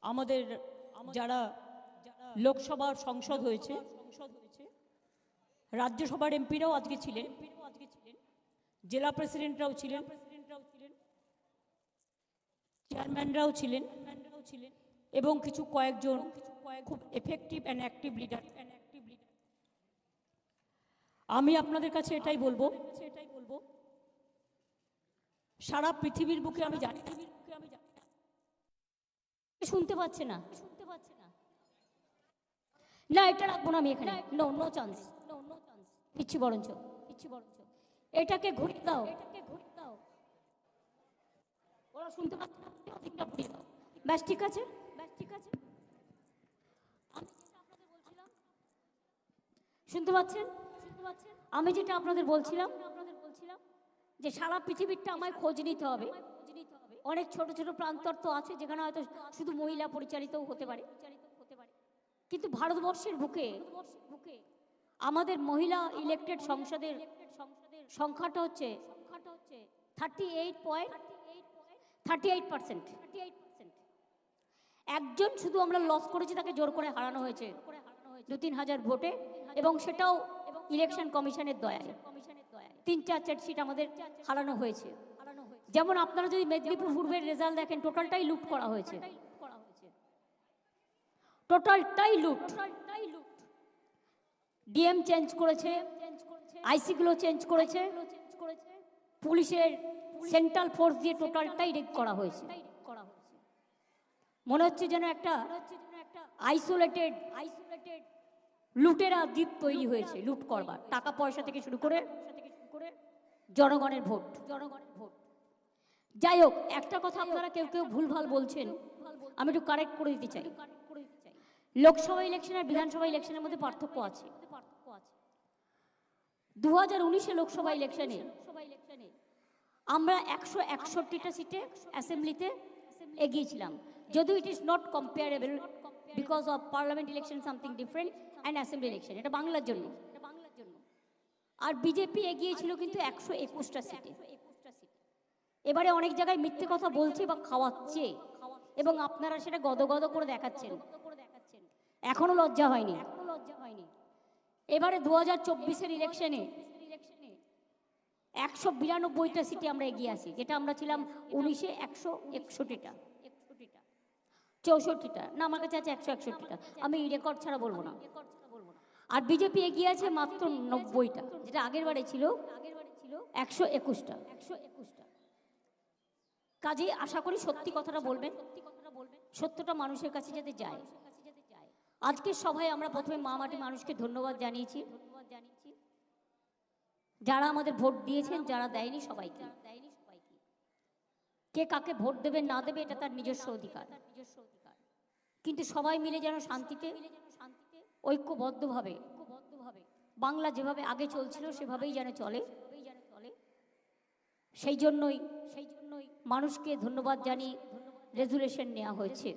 আমাদের যারা লোকসভার সংসদ হয়েছে, রাজ্যসভার এমপিরাও আজকে ছিলেন, জেলা প্রেসিডেন্টরাও ছিলেন, চেয়ারম্যানরাও ছিলেন এবং কিছু কয়েকজন খুব এফেক্টিভ অ্যান্ড অ্যাক্টিভ লিডার। আমি আপনাদের কাছে এটাই বলবো, সারা পৃথিবীর বুকে আমি জানি শুনতে পাচ্ছে না, না এটা রাখবো না আমি এখানে, নো নো চান্স, পিচ্ছি বরঞ্চ এটাকে ঘুরিয়ে দাও, ওরা শুনতে পাচ্ছে না, ব্যাস ঠিক আছে। শুনতে পাচ্ছেন? আমি যেটা আপনাদের বলছিলাম যে সারা পৃথিবীরটা আমায় খোঁজ নিতে হবে। অনেক ছোট ছোট প্রান্তর তো আছে যেখানে হয়তো শুধু মহিলা পরিচালিতও হতে পারে, কিন্তু ভারতবর্ষের বুকে আমাদের মহিলা ইলেক্টেড সংসদের সংখ্যাটা হচ্ছে 38%। একজন শুধু আমরা লস করেছি, তাকে জোর করে হারানো হয়েছে 2-3 হাজার ভোটে, এবং সেটাও ইলেকশন কমিশনের দয়ায়। 3-4 সিট আমাদের হারানো হয়েছে। যেমন আপনারা যদি মেদিনীপুর পূর্বের রেজাল্ট দেখেন, টোটালটাই লুট করা হয়েছে, টোটালটাই লুট। ডিএম চেঞ্জ করেছে, আইসিগুলো চেঞ্জ করেছে, পুলিশের সেন্ট্রাল ফোর্স দিয়ে টোটালটাই রেড করা হয়েছে। মনে হচ্ছে যেন একটা আইসোলেটেড লুটেরা দ্বীপ তৈরি হয়েছে লুট করবার, টাকা পয়সা থেকে শুরু করে জনগণের ভোট। যাই হোক, একটা কথা আপনারা কেউ কেউ ভুলভাল বলছেন, আমি একটু কারেক্ট করে দিতে চাই। লোকসভা ইলেকশন আর বিধানসভা ইলেকশনের মধ্যে পার্থক্য আছে। 2019 লোকসভা ইলেকশনে আমরা 161টা সিটে অ্যাসেম্বলিতে এগিয়েছিলাম, যদিও it is not comparable because of parliament election something different and assembly election, এটা বাংলার জন্য। আর বিজেপি এগিয়েছিল কিন্তু 121টা সিটে। এবারে অনেক জায়গায় মিথ্যে কথা বলছে বা খাওয়াচ্ছে, এবং আপনারা সেটা গদগদ করে দেখাচ্ছেন, এখনো লজ্জা হয়নি। এবারে 2024 ইলেকশনে 192টা সিটে আমরা এগিয়ে আসি, যেটা আমরা ছিলাম 19-এ 161টা, 64টা না, আমার কাছে আছে 161টা, আমি রেকর্ড ছাড়া বলবো না। আর বিজেপি এগিয়ে আছে মাত্র 90টা, যেটা আগের বারে ছিল 121টা। কাজেই আশা করি সত্যি কথাটা বলবেন, সত্যটা মানুষের কাছে যাতে যায়। আজকের সভায় আমরা প্রথমে মা মাটি মানুষকে ধন্যবাদ জানিয়েছি, যারা আমাদের ভোট দিয়েছেন, যারা দেয়নি সবাইকে। কে কাকে ভোট দেবে না দেবে এটা তার নিজস্ব অধিকার, কিন্তু সবাই মিলে যেন শান্তিতে ঐক্যবদ্ধভাবে বাংলা যেভাবে আগে চলছিল সেভাবেই যেন চলে, সেই জন্যই মানুষকে ধন্যবাদ জানিয়ে রেজুলেশন নেওয়া হয়েছে।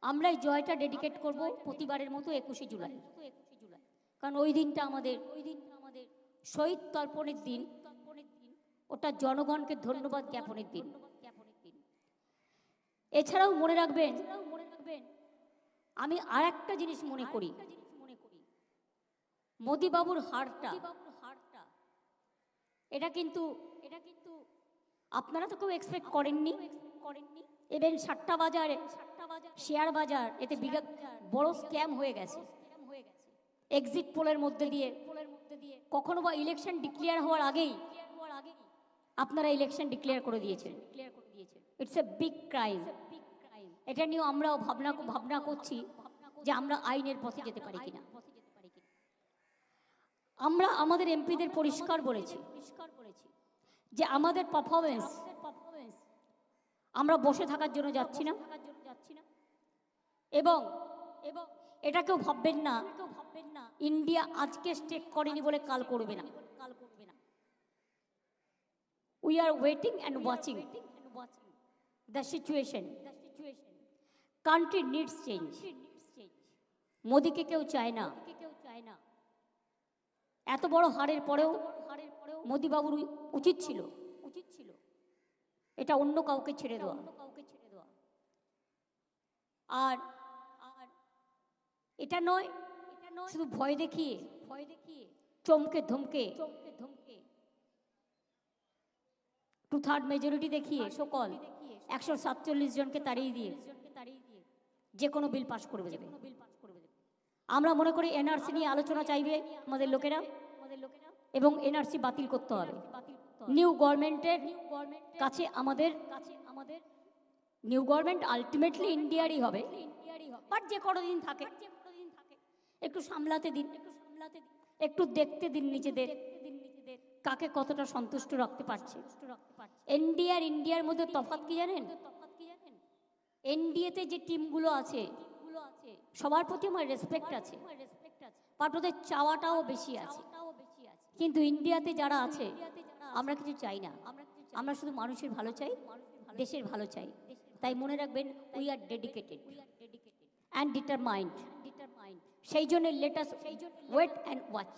আমরা এই জয়টা ডেডিকেট করব প্রতিবারের মতো 21শে জুলাই, কারণ ওই দিনটা আমাদের শহীদ তর্পণের দিন, ওটা জনগণকে ধন্যবাদ জ্ঞাপনের দিন। এছাড়াও মনে রাখবেন, আমি আর একটা জিনিস মনে করি, মোদি বাবুর হারটা, এটা কিন্তু আপনারা তো কেউ এক্সপেক্ট করেননি। এবং 7টা বাজারে শেয়ার বাজার, এতে বিগত বড় স্ক্যাম হয়ে গেছে। এক্সিট পোলের মধ্যে দিয়ে কখনো বা ইলেকশন ডিক্লেয়ার হওয়ার আগেই আপনারা ইলেকশন ডিক্লেয়ার করে দিয়েছেন। It's a big crime. এটা নিয়েও আমরাও ভাবনা করছি যে আমরা আইনের পথে যেতে পারি কিনা। আমরা আমাদের এমপিদের পরিষ্কার বলেছি যে আমাদের পারফরমেন্স, আমরা বসে থাকার জন্য যাচ্ছি না, এবং এটা কেউ ভাববেন না ইন্ডিয়া আজকে স্টেক করেনি বলে কাল করবে না। We are waiting and watching the situation. Country needs change. মোদিকে কেউ চায় না। এত বড় হারের পরেও মোদি বাবুর উচিত ছিল এটা অন্য কাউকে ছেড়ে দেওয়া। আর এটা নয় শুধু ভয় দেখিয়ে চমকে ধমকে 2/3 মেজরিটি দেখিয়ে সকল 147 জনকে তাড়িয়ে দিয়ে যে কোনো বিল পাশ করে দেবে। আমরা মনে করি এনআরসি নিয়ে আলোচনা চাইবে আমাদের লোকেরা এবং এনআরসি বাতিল করতে হবে। নিউ গভর্নমেন্টের কাছে আমাদের নিউ গভর্নমেন্ট আলটিমেটলি ইন্ডিয়ারই হবে, বাট যে কতদিন থাকে একটু সামলাতে দিন, একটু দেখতে দিন নিজেদের কাকে কতটা সন্তুষ্ট রাখতে পারছে। ইন্ডিয়ার মধ্যে তফাৎ কি জানেন? এনডিএতে যে টিমগুলো আছে সবার প্রতি আমার রেসপেক্ট আছে, বাট ওদের চাওয়াটাও বেশি আছে। কিন্তু ইন্ডিয়াতে যারা আছে আমরা কিছু চাই না, আমরা শুধু মানুষের ভালো চাই, দেশের ভালো চাই। তাই মনে রাখবেন, we are dedicated and determined. সেই জন্য let us wait and watch.